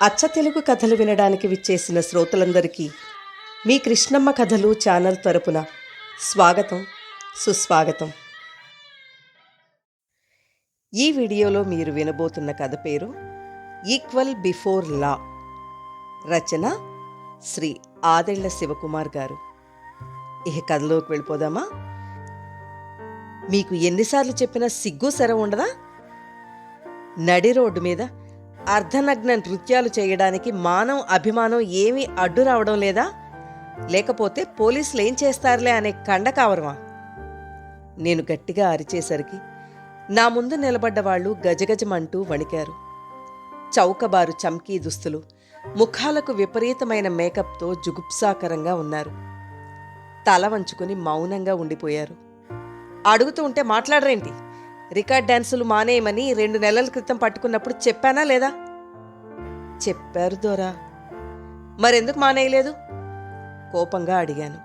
అచ్చ తెలుగు కథలు వినడానికి విచ్చేసిన శ్రోతలందరికీ మీ కృష్ణమ్మ కథలు ఛానల్ తరపున స్వాగతం, సుస్వాగతం. ఈ వీడియోలో మీరు వినబోతున్న కథ పేరు ఈక్వల్ బిఫోర్ లా. రచన శ్రీ ఆదెళ్ల శివకుమార్ గారు. ఇక కథలోకి వెళ్ళిపోదామా? మీకు ఎన్నిసార్లు చెప్పినా సిగ్గు శర ఉండదా? నడి రోడ్డు మీద అర్ధనగ్న నృత్యాలు చేయడానికి మానవ అభిమానం ఏమీ అడ్డు రావడం లేదా? లేకపోతే పోలీసులు ఏం చేస్తారులే అనే కండకావరమా? నేను గట్టిగా అరిచేసరికి నా ముందు నిలబడ్డ వాళ్ళు గజగజమంటూ వణికారు. చౌకబారు చమ్కీ దుస్తులు, ముఖాలకు విపరీతమైన మేకప్తో జుగుప్సాకరంగా ఉన్నారు. తల వంచుకుని మౌనంగా ఉండిపోయారు. అడుగుతూ ఉంటే మాట్లాడరేంటి? రికార్డ్ డాన్సులు మానేయమని 2 నెలల క్రితం పట్టుకున్నప్పుడు చెప్పానా లేదా? చెప్పారు దొరా. మరెందుకు మానేయలేదు? కోపంగా అడిగాను.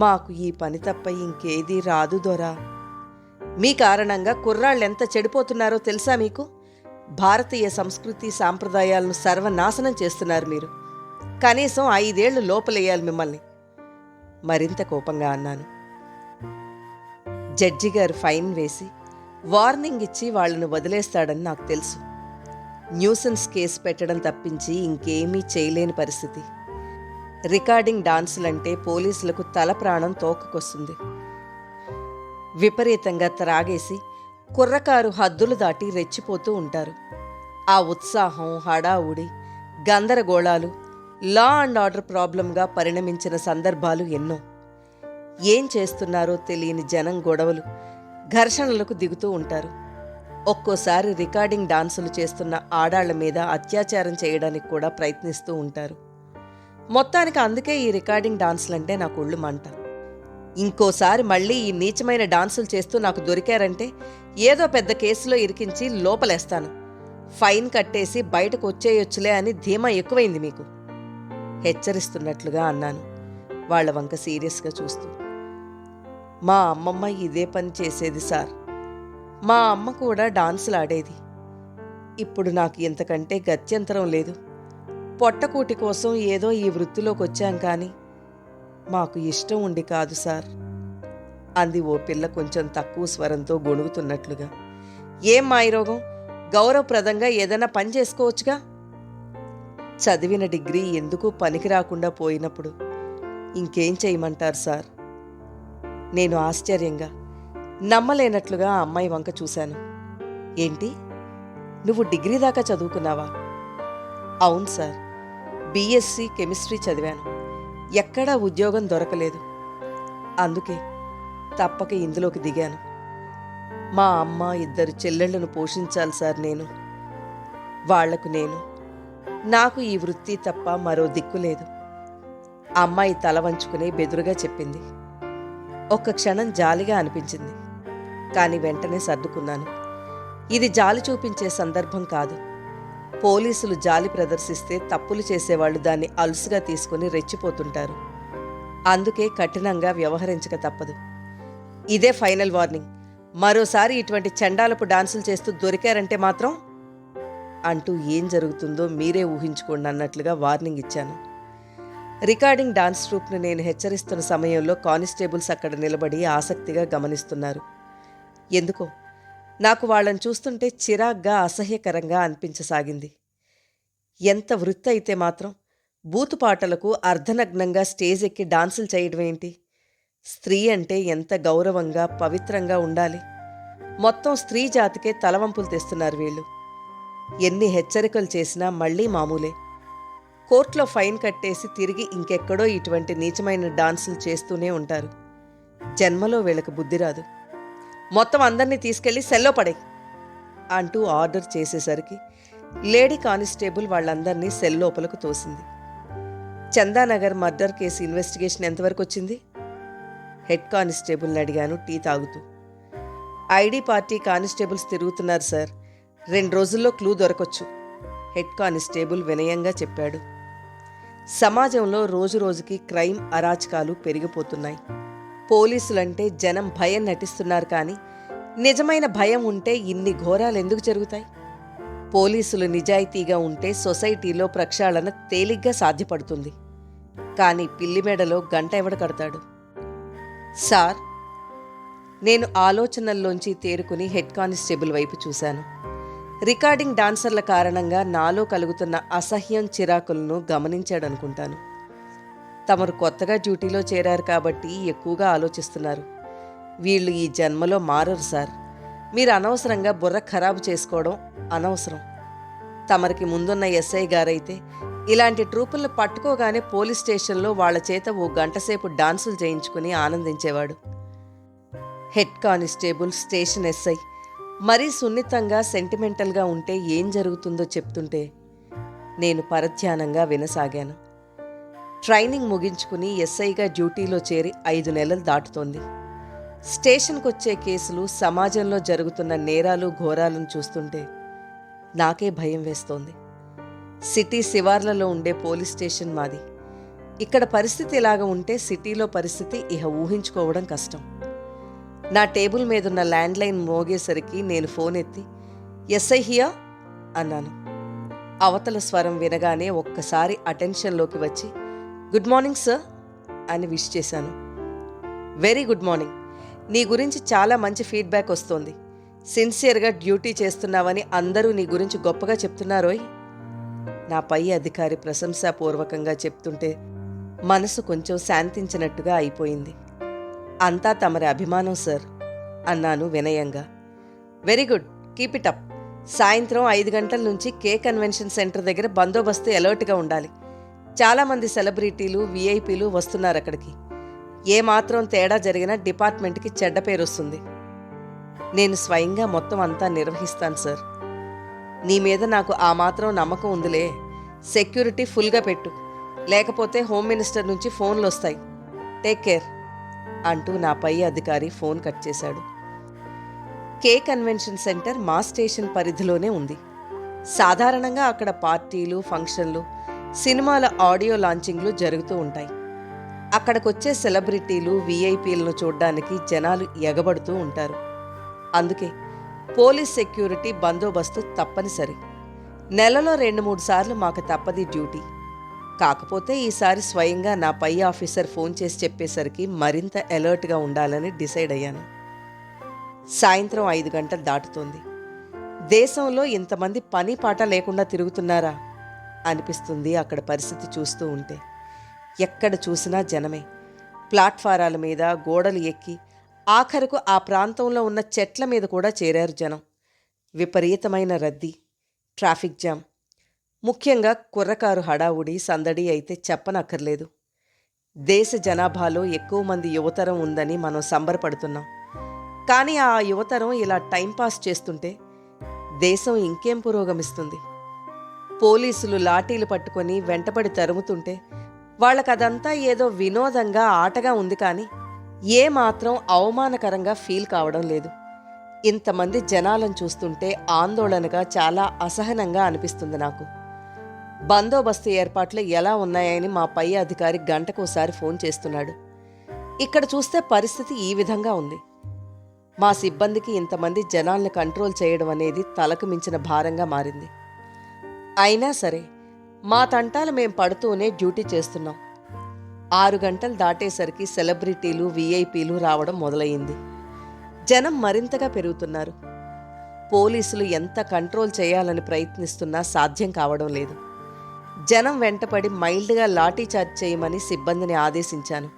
మాకు ఈ పని తప్ప ఇంకేదీ రాదు దొరా. మీ కారణంగా కుర్రాళ్ళెంత చెడిపోతున్నారో తెలుసా మీకు? భారతీయ సంస్కృతి సాంప్రదాయాలను సర్వనాశనం చేస్తున్నారు మీరు. కనీసం 5 ఏళ్లు లోపలేయాలి మిమ్మల్ని. మరింత కోపంగా అన్నాను. జడ్జి గారు ఫైన్ వేసి వార్నింగ్ ఇచ్చి వాళ్లను వదిలేస్తాడని నాకు తెలుసు. న్యూసెన్స్ కేసు పెట్టడం తప్పించి ఇంకేమీ చేయలేని పరిస్థితి. రికార్డింగ్ డాన్సులంటే పోలీసులకు తల ప్రాణం తోకకొస్తుంది. విపరీతంగా త్రాగేసి కుర్రకారు హద్దులు దాటి రెచ్చిపోతూ ఉంటారు. ఆ ఉత్సాహం, హడావుడి, గందరగోళాలు లా అండ్ ఆర్డర్ ప్రాబ్లంగా పరిణమించిన సందర్భాలు ఎన్నో. ఏం చేస్తున్నారో తెలియని జనం గొడవలు, ఘర్షణలకు దిగుతూ ఉంటారు. ఒక్కోసారి రికార్డింగ్ డాన్సులు చేస్తున్న ఆడాళ్ల మీద అత్యాచారం చేయడానికి కూడా ప్రయత్నిస్తూ ఉంటారు. మొత్తానికి అందుకే ఈ రికార్డింగ్ డాన్సులంటే నాకు ఒళ్ళు మంట. ఇంకోసారి మళ్ళీ ఈ నీచమైన డాన్సులు చేస్తూ నాకు దొరికారంటే ఏదో పెద్ద కేసులో ఇరికించి లోపలేస్తాను. ఫైన్ కట్టేసి బయటకు వచ్చేయొచ్చులే అని ధీమా ఎక్కువైంది మీకు. హెచ్చరిస్తున్నట్లుగా అన్నాను, వాళ్ల వంక సీరియస్గా చూస్తూ. మా అమ్మమ్మ ఇదే పని చేసేది సార్. మా అమ్మ కూడా డాన్సులు ఆడేది. ఇప్పుడు నాకు ఇంతకంటే గత్యంతరం లేదు. పొట్టకూటి కోసం ఏదో ఈ వృత్తిలోకి వచ్చాం కానీ మాకు ఇష్టం ఉండి కాదు సార్ అంది ఓ పిల్ల కొంచెం తక్కువ స్వరంతో గొణుగుతున్నట్లుగా. ఏం మాయరోగం? గౌరవప్రదంగా ఏదైనా పని చేసుకోవచ్చుగా. చదివిన డిగ్రీ ఎందుకు పనికి రాకుండా పోయినప్పుడు ఇంకేం చేయమంటారు సార్? నేను ఆశ్చర్యంగా, నమ్మలేనట్లుగా ఆ అమ్మాయి వంక చూశాను. ఏంటి, నువ్వు డిగ్రీ దాకా చదువుకున్నావా? అవును సార్, బీఎస్సీ కెమిస్ట్రీ చదివాను. ఎక్కడా ఉద్యోగం దొరకలేదు. అందుకే తప్పక ఇందులోకి దిగాను. మా అమ్మ 2 చెల్లెళ్లను పోషించాలి సార్ నేను. వాళ్లకు నేను, నాకు ఈ వృత్తి తప్ప మరో దిక్కు లేదు. అమ్మాయి తల వంచుకుని బెదురుగా చెప్పింది. ఒక్క క్షణం జాలిగా అనిపించింది, కాని వెంటనే సర్దుకున్నాను. ఇది జాలి చూపించే సందర్భం కాదు. పోలీసులు జాలి ప్రదర్శిస్తే తప్పులు చేసేవాళ్లు దాన్ని అలుసుగా తీసుకుని రెచ్చిపోతుంటారు. అందుకే కఠినంగా వ్యవహరించక తప్పదు. ఇదే ఫైనల్ వార్నింగ్. మరోసారి ఇటువంటి చండాలపు డాన్సులు చేస్తూ దొరికారంటే మాత్రం అంటూ ఏం జరుగుతుందో మీరే ఊహించుకోండి అన్నట్లుగా వార్నింగ్ ఇచ్చాను. రికార్డింగ్ డాన్స్ ట్రూప్ను నేను హెచ్చరిస్తున్న సమయంలో కానిస్టేబుల్స్ అక్కడ నిలబడి ఆసక్తిగా గమనిస్తున్నారు. ఎందుకో నాకు వాళ్ళని చూస్తుంటే చిరాగ్గా, అసహ్యకరంగా అనిపించసాగింది. ఎంత వృత్తి అయితే మాత్రం బూతుపాటలకు అర్ధనగ్నంగా స్టేజ్ ఎక్కి డాన్సులు చేయడం ఏంటి? స్త్రీ అంటే ఎంత గౌరవంగా, పవిత్రంగా ఉండాలి. మొత్తం స్త్రీ జాతికే తలవంపులు తెస్తున్నారు వీళ్ళు. ఎన్ని హెచ్చరికలు చేసినా మళ్లీ మామూలే. కోర్టులో ఫైన్ కట్టేసి తిరిగి ఇంకెక్కడో ఇటువంటి నీచమైన డాన్సులు చేస్తూనే ఉంటారు. జన్మలో వీళ్ళకి బుద్ధి రాదు. మొత్తం అందరినీ తీసుకెళ్లి సెల్లో పడే అంటూ ఆర్డర్ చేసేసరికి లేడీ కానిస్టేబుల్ వాళ్ళందరినీ సెల్ లోపలకు తోసింది. చందానగర్ మర్డర్ కేసు ఇన్వెస్టిగేషన్ ఎంతవరకు వచ్చింది? హెడ్ కానిస్టేబుల్ని అడిగాను టీ తాగుతూ. ఐడి పార్టీ కానిస్టేబుల్స్ తిరుగుతున్నారు సార్. 2 రోజుల్లో క్లూ దొరకొచ్చు, హెడ్ కానిస్టేబుల్ వినయంగా చెప్పాడు. సమాజంలో రోజురోజుకి క్రైమ్, అరాచకాలు పెరిగిపోతున్నాయి. పోలీసులంటే జనం భయం నటిస్తున్నారు కానీ నిజమైన భయం ఉంటే ఇన్ని ఘోరాలు ఎందుకు జరుగుతాయి? పోలీసులు నిజాయితీగా ఉంటే సొసైటీలో ప్రక్షాళన తేలిగ్గా సాధ్యపడుతుంది. కానీ పిల్లి మెడలో గంట ఎవడ కడతాడు? సార్, నేను ఆలోచనల్లోంచి తేరుకుని హెడ్ కానిస్టేబుల్ వైపు చూశాను. రికార్డింగ్ డాన్సర్ల కారణంగా నాలో కలుగుతున్న అసహ్యం చిరాకులను గమనించాడనుకుంటాను. తమరు కొత్తగా డ్యూటీలో చేరారు కాబట్టి ఎక్కువగా ఆలోచిస్తున్నారు. వీళ్ళు ఈ జన్మలో మారరు సార్. మీరు అనవసరంగా బుర్ర ఖరాబు చేసుకోవడం అనవసరం. తమరికి ముందున్న ఎస్ఐ గారైతే ఇలాంటి ట్రూపులను పట్టుకోగానే పోలీస్ స్టేషన్లో వాళ్ల చేత ఓ గంటసేపు డాన్సులు చేయించుకుని ఆనందించేవాడు. హెడ్ కానిస్టేబుల్, స్టేషన్ ఎస్ఐ మరీ సున్నితంగా, సెంటిమెంటల్గా ఉంటే ఏం జరుగుతుందో చెప్తుంటే నేను పరధ్యానంగా వినసాగాను. ట్రైనింగ్ ముగించుకుని ఎస్ఐగా డ్యూటీలో చేరి 5 నెలలు దాటుతోంది. స్టేషన్కొచ్చే కేసులు, సమాజంలో జరుగుతున్న నేరాలు, ఘోరాలను చూస్తుంటే నాకే భయం వేస్తోంది. సిటీ శివార్లలో ఉండే పోలీస్ స్టేషన్ మాది. ఇక్కడ పరిస్థితి ఇలాగ ఉంటే సిటీలో పరిస్థితి ఇహ ఊహించుకోవడం కష్టం. నా టేబుల్ మీదున్న ల్యాండ్లైన్ మోగేసరికి నేను ఫోన్ ఎత్తి ఎస్ఐ హియా అన్నాను. అవతల స్వరం వినగానే ఒక్కసారి అటెన్షన్లోకి వచ్చి గుడ్ మార్నింగ్ సార్ అని విష్ చేశాను. Very good morning. నీ గురించి చాలా మంచి ఫీడ్బ్యాక్ వస్తోంది. సిన్సియర్గా డ్యూటీ చేస్తున్నావని అందరూ నీ గురించి గొప్పగా చెప్తున్నారోయ్. నా పై అధికారి ప్రశంసాపూర్వకంగా చెప్తుంటే మనసు కొంచెం శాంతించినట్టుగా అయిపోయింది. అంతా తమరి అభిమానం సార్ అన్నాను వినయంగా. Very good, keep it up. సాయంత్రం 5 గంటల నుంచి కే కన్వెన్షన్ సెంటర్ దగ్గర బందోబస్తు అలర్ట్గా ఉండాలి. చాలామంది సెలబ్రిటీలు, విఐపీలు వస్తున్నారు అక్కడికి. ఏమాత్రం తేడా జరిగినా డిపార్ట్మెంట్కి చెడ్డ పేరు వస్తుంది. నేను స్వయంగా మొత్తం అంతా నిర్వహిస్తాను సార్. నీ మీద నాకు ఆ మాత్రం నమ్మకం ఉందిలే. సెక్యూరిటీ ఫుల్గా పెట్టు, లేకపోతే హోమ్ మినిస్టర్ నుంచి ఫోన్లు వస్తాయి. టేక్ కేర్ అంటూ నా పై అధికారి ఫోన్ కట్ చేశాడు. కే కన్వెన్షన్ సెంటర్ మా స్టేషన్ పరిధిలోనే ఉంది. సాధారణంగా అక్కడ పార్టీలు, ఫంక్షన్లు, సినిమాల ఆడియో లాంచింగ్లు జరుగుతూ ఉంటాయి. అక్కడికొచ్చే సెలబ్రిటీలు, విఐపీలను చూడ్డానికి జనాలు ఎగబడుతూ ఉంటారు. అందుకే పోలీస్ సెక్యూరిటీ బందోబస్తు తప్పనిసరి. నెలలో 2-3 సార్లు మాకు తప్పది డ్యూటీ. కాకపోతే ఈసారి స్వయంగా నా పై ఆఫీసర్ ఫోన్ చేసి చెప్పేసరికి మరింత అలర్ట్గా ఉండాలని డిసైడ్ అయ్యాను. సాయంత్రం 5 గంటలు దాటుతోంది. దేశంలో ఇంతమంది పని పాట లేకుండా తిరుగుతున్నారా అనిపిస్తుంది అక్కడ పరిస్థితి చూస్తూ ఉంటే. ఎక్కడ చూసినా జనమే. ప్లాట్ఫారాల మీద, గోడలు ఎక్కి ఆఖరకు ఆ ప్రాంతంలో ఉన్న చెట్ల మీద కూడా చేరారు జనం. విపరీతమైన రద్దీ, ట్రాఫిక్ జామ్. ముఖ్యంగా కుర్రకారు హడావుడి, సందడి అయితే చెప్పనక్కర్లేదు. దేశ జనాభాలో ఎక్కువ మంది యువతరం ఉందని మనం సంబరపడుతున్నాం. కానీ ఆ యువతరం ఇలా టైంపాస్ చేస్తుంటే దేశం ఇంకేం పురోగమిస్తుంది? పోలీసులు లాఠీలు పట్టుకొని వెంటబడి తరుముతుంటే వాళ్ళకదంతా ఏదో వినోదంగా, ఆటగా ఉంది. కానీ ఏమాత్రం అవమానకరంగా ఫీల్ కావడం లేదు. ఇంతమంది జనాలను చూస్తుంటే ఆందోళనగా, చాలా అసహనంగా అనిపిస్తుంది నాకు. బందోబస్తు ఏర్పాట్లు ఎలా ఉన్నాయని మా పై అధికారి గంటకోసారి ఫోన్ చేస్తున్నాడు. ఇక్కడ చూస్తే పరిస్థితి ఈ విధంగా ఉంది. మా సిబ్బందికి ఇంతమంది జనాల్ని కంట్రోల్ చేయడం అనేది తలకు మించిన భారంగా మారింది. అయినా సరే మా తంటాలు మేం పడుతూనే డ్యూటీ చేస్తున్నాం. 6 గంటలు దాటేసరికి సెలబ్రిటీలు, విఐపీలు రావడం మొదలయ్యింది. జనం మరింతగా పెరుగుతున్నారు. పోలీసులు ఎంత కంట్రోల్ చేయాలని ప్రయత్నిస్తున్నా సాధ్యం కావడం లేదు. జనం వెంటపడి మైల్డ్గా లాఠీచార్జ్ చేయమని సిబ్బందిని ఆదేశించాను.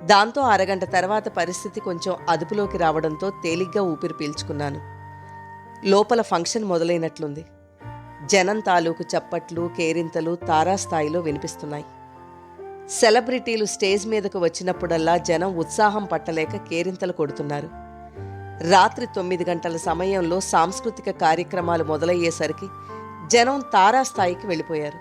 దాంతో 1 గంట తర్వాత పరిస్థితి కొంచెం అదుపులోకి రావడంతో తేలిగ్గా ఊపిరి పీల్చుకున్నాను. లోపల ఫంక్షన్ మొదలైనట్లుంది. జనం తాలూకు చప్పట్లు, కేరింతలు తారాస్థాయిలో వినిపిస్తున్నాయి. సెలబ్రిటీలు స్టేజ్ మీదకు వచ్చినప్పుడల్లా జనం ఉత్సాహం పట్టలేక కేరింతలు కొడుతున్నారు. రాత్రి 9 గంటల సమయంలో సాంస్కృతిక కార్యక్రమాలు మొదలయ్యేసరికి జనం తారాస్థాయికి వెళ్ళిపోయారు.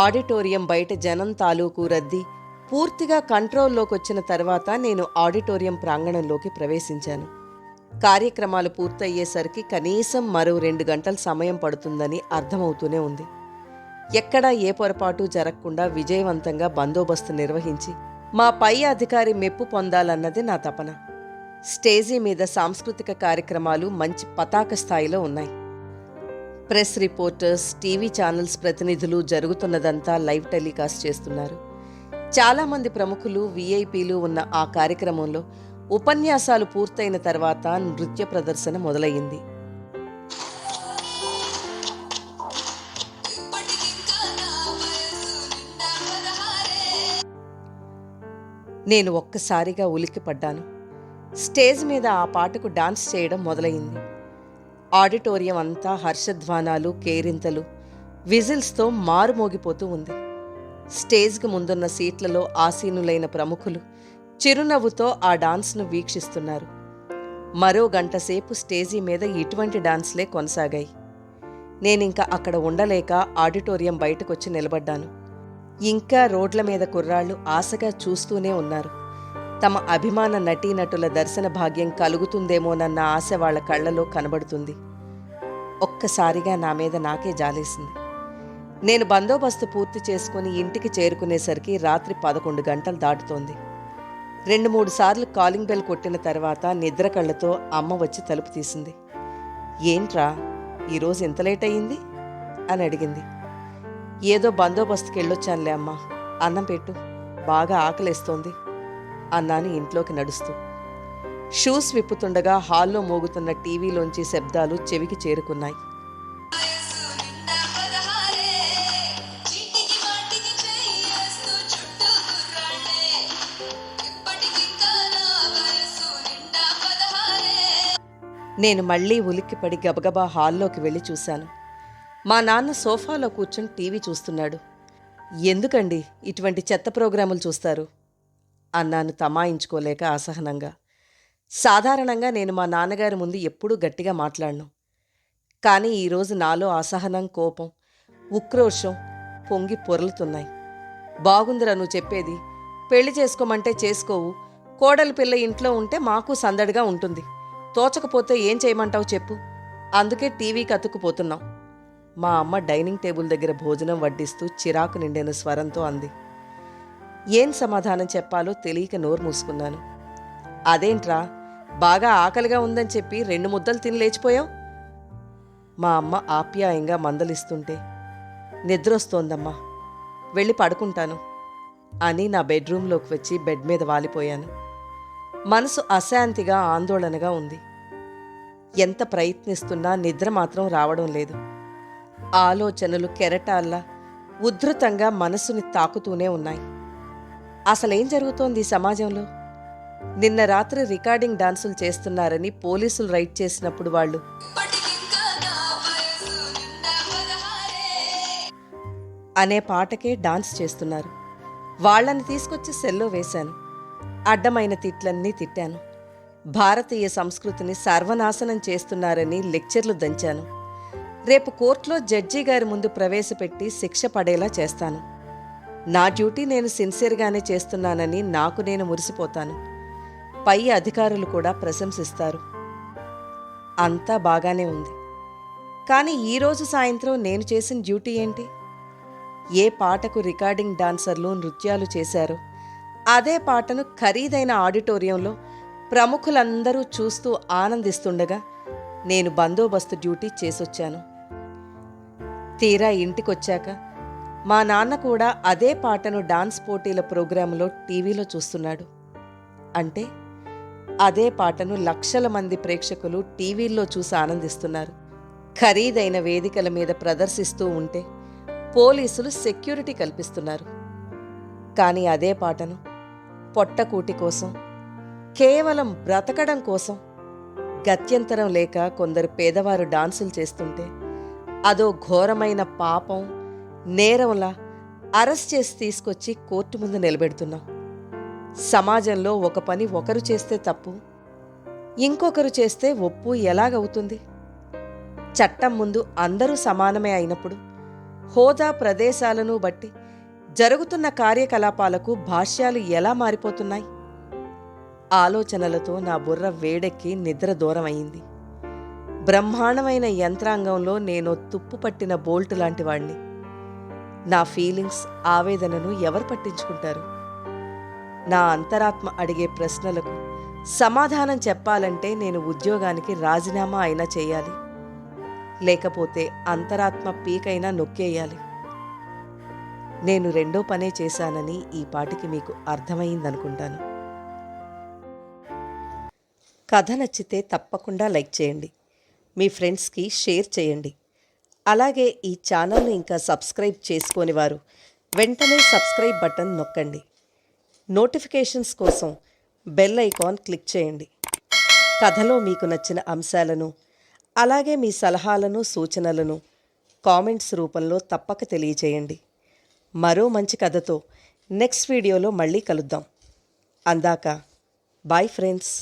ఆడిటోరియం బయట జనం తాలూకు రద్దీ పూర్తిగా కంట్రోల్లోకి వచ్చిన తర్వాత నేను ఆడిటోరియం ప్రాంగణంలోకి ప్రవేశించాను. కార్యక్రమాలు పూర్తయ్యేసరికి కనీసం మరో 2 గంటల సమయం పడుతుందని అర్థమవుతూనే ఉంది. ఎక్కడా ఏ పొరపాటు జరగకుండా విజయవంతంగా బందోబస్తు నిర్వహించి మా పై అధికారి మెప్పు పొందాలన్నది నా తపన. స్టేజీ మీద సాంస్కృతిక కార్యక్రమాలు మంచి పతాక స్థాయిలో ఉన్నాయి. ప్రెస్ రిపోర్టర్స్, టీవీ ఛానల్స్ ప్రతినిధులు జరుగుతున్నదంతా లైవ్ టెలికాస్ట్ చేస్తున్నారు. చాలామంది ప్రముఖులు, వీఐపీలు ఉన్న ఆ కార్యక్రమంలో ఉపన్యాసాలు పూర్తయిన తర్వాత నృత్య ప్రదర్శన మొదలయ్యింది. నేను ఒక్కసారిగా ఉలిక్కిపడ్డాను. స్టేజ్ మీద ఆ పాటకు డాన్స్ చేయడం మొదలైంది. ఆడిటోరియం అంతా హర్షధ్వానాలు, కేరింతలు, విజిల్స్తో మారుమోగిపోతూ ఉంది. స్టేజ్కి ముందున్న సీట్లలో ఆసీనులైన ప్రముఖులు చిరునవ్వుతో ఆ డాన్స్ను వీక్షిస్తున్నారు. మరో గంటసేపు స్టేజీ మీద ఇటువంటి డాన్స్లే కొనసాగాయి. నేనింక అక్కడ ఉండలేక ఆడిటోరియం బయటకొచ్చి నిలబడ్డాను. ఇంకా రోడ్ల మీద కుర్రాళ్ళు ఆశగా చూస్తూనే ఉన్నారు. తమ అభిమాన నటీనటుల దర్శన భాగ్యం కలుగుతుందేమోనన్న ఆశ వాళ్ల కళ్లలో కనబడుతుంది. ఒక్కసారిగా నా మీద నాకే జాలేసింది. నేను బందోబస్తు పూర్తి చేసుకుని ఇంటికి చేరుకునేసరికి రాత్రి 11 గంటలు దాటుతోంది. 2-3 సార్లు కాలింగ్ బెల్ కొట్టిన తర్వాత నిద్ర కళ్ళతో అమ్మ వచ్చి తలుపు తీసింది. ఏంట్రా, ఈరోజు ఇంత లేట్ అయ్యింది అని అడిగింది. ఏదో బందోబస్తుకి వెళ్ళొచ్చానులే అమ్మా, అన్నం పెట్టు, బాగా ఆకలేస్తోంది అన్నాను ఇంట్లోకి నడుస్తూ. షూస్ విప్పుతుండగా హాల్లో మోగుతున్న టీవీలోంచి శబ్దాలు చెవికి చేరుకున్నాయి. నేను మళ్లీ ఉలిక్కిపడి గబగబా హాల్లోకి వెళ్ళి చూశాను. మా నాన్న సోఫాలో కూర్చొని టీవీ చూస్తున్నాడు. ఎందుకండి ఇటువంటి చెత్త ప్రోగ్రాములు చూస్తారు అన్నాను తమాయించుకోలేక అసహనంగా. సాధారణంగా నేను మా నాన్నగారి ముందు ఎప్పుడూ గట్టిగా మాట్లాడను. కానీ ఈరోజు నాలో అసహనం, కోపం, ఉక్రోషం పొంగి పొరలుతున్నాయి. బాగుందిరా నువ్వు చెప్పేది, పెళ్లి చేసుకోమంటే చేసుకోవు, కోడలి పిల్ల ఇంట్లో ఉంటే మాకు సందడిగా ఉంటుంది, తోచకపోతే ఏం చేయమంటావు చెప్పు, అందుకే టీవీకి అతుక్కుపోతున్నాం మా అమ్మ డైనింగ్ టేబుల్ దగ్గర భోజనం వడ్డిస్తూ చిరాకు నిండిన స్వరంతో అంది. ఏం సమాధానం చెప్పాలో తెలియక నోరు మూసుకున్నాను. అదేంట్రా, బాగా ఆకలిగా ఉందని చెప్పి 2 ముద్దలు తిని లేచిపోయావు మా అమ్మ ఆప్యాయంగా మందలిస్తుంటే, నిద్రొస్తోందమ్మా, వెళ్ళి పడుకుంటాను అని నా బెడ్రూంలోకి వచ్చి బెడ్ మీద వాలిపోయాను. మనసు అశాంతిగా, ఆందోళనగా ఉంది. ఎంత ప్రయత్నిస్తున్నా నిద్ర మాత్రం రావడం లేదు. ఆలోచనలు కెరటాల్లా ఉద్ధృతంగా మనసుని తాకుతూనే ఉన్నాయి. అసలేం జరుగుతోంది ఈ సమాజంలో? నిన్న రాత్రి రికార్డింగ్ డాన్సులు చేస్తున్నారని పోలీసులు రైడ్ చేసినప్పుడు వాళ్ళు అనే పాటకే డాన్స్ చేస్తున్నారు. వాళ్లని తీసుకొచ్చి సెల్లో వేశాను. అడ్డమైన తిట్లన్నీ తిట్టాను. భారతీయ సంస్కృతిని సర్వనాశనం చేస్తున్నారని లెక్చర్లు దంచాను. రేపు కోర్టులో జడ్జి గారి ముందు ప్రవేశపెట్టి శిక్ష పడేలా చేస్తాను. నా డ్యూటీ నేను సిన్సియర్గానే చేస్తున్నానని నాకు నేను మురిసిపోతాను. పై అధికారులు కూడా ప్రశంసిస్తారు. అంతా బాగానే ఉంది. కానీ ఈరోజు సాయంత్రం నేను చేసిన డ్యూటీ ఏంటి? ఏ పాటకు రికార్డింగ్ డాన్సర్లు నృత్యాలు చేశారో అదే పాటను ఖరీదైన ఆడిటోరియంలో ప్రముఖులందరూ చూస్తూ ఆనందిస్తుండగా నేను బందోబస్తు డ్యూటీ చేసొచ్చాను. తీరా ఇంటికొచ్చాక మా నాన్న కూడా అదే పాటను డాన్స్ పోటీల ప్రోగ్రాంలో టీవీలో చూస్తున్నాడు. అంటే అదే పాటను లక్షల మంది ప్రేక్షకులు టీవీల్లో చూసి ఆనందిస్తున్నారు. ఖరీదైన వేదికల మీద ప్రదర్శిస్తూ ఉంటే పోలీసులు సెక్యూరిటీ కల్పిస్తున్నారు. కానీ అదే పాటను పొట్టకూటి కోసం, కేవలం బ్రతకడం కోసం గత్యంతరం లేక కొందరు పేదవారు డాన్సులు చేస్తుంటే అదో ఘోరమైన పాపం, నేరంలా అరెస్ట్ చేసి తీసుకొచ్చి కోర్టు ముందు నిలబెడుతున్నాం. సమాజంలో ఒక పని ఒకరు చేస్తే తప్పు, ఇంకొకరు చేస్తే ఒప్పు ఎలాగవుతుంది? చట్టం ముందు అందరూ సమానమే అయినప్పుడు హోదా, ప్రదేశాలను బట్టి జరుగుతున్న కార్యకలాపాలకు భాష్యాలు ఎలా మారిపోతున్నాయి? ఆలోచనలతో నా బుర్ర వేడెక్కి నిద్ర దూరమయ్యింది. బ్రహ్మాండమైన యంత్రాంగంలో నేను తుప్పు పట్టిన బోల్ట్ లాంటి వాణ్ణి. నా ఫీలింగ్స్, ఆవేదనను ఎవరు పట్టించుకుంటారు? నా అంతరాత్మ అడిగే ప్రశ్నలకు సమాధానం చెప్పాలంటే నేను ఉద్యోగానికి రాజీనామా అయినా చేయాలి. లేకపోతే అంతరాత్మ పీకైనా నొక్కేయాలి. నేను రెండో పనే చేశానని ఈ పాటికి మీకు అర్థమైందనుకుంటాను. కథ నచ్చితే తప్పకుండా లైక్ చేయండి. మీ ఫ్రెండ్స్కి షేర్ చేయండి. అలాగే ఈ ఛానల్ను ఇంకా సబ్స్క్రైబ్ చేసుకోని వారు వెంటనే సబ్స్క్రైబ్ బటన్ నొక్కండి. నోటిఫికేషన్స్ కోసం బెల్ ఐకాన్ క్లిక్ చేయండి. కథలో మీకు నచ్చిన అంశాలను అలాగే మీ సలహాలను సూచనలను కామెంట్స్ రూపంలో తప్పక తెలియచేయండి. మరో మంచి కథతో నెక్స్ట్ వీడియోలో మళ్ళీ కలుద్దాం. అందాక బాయ్ ఫ్రెండ్స్.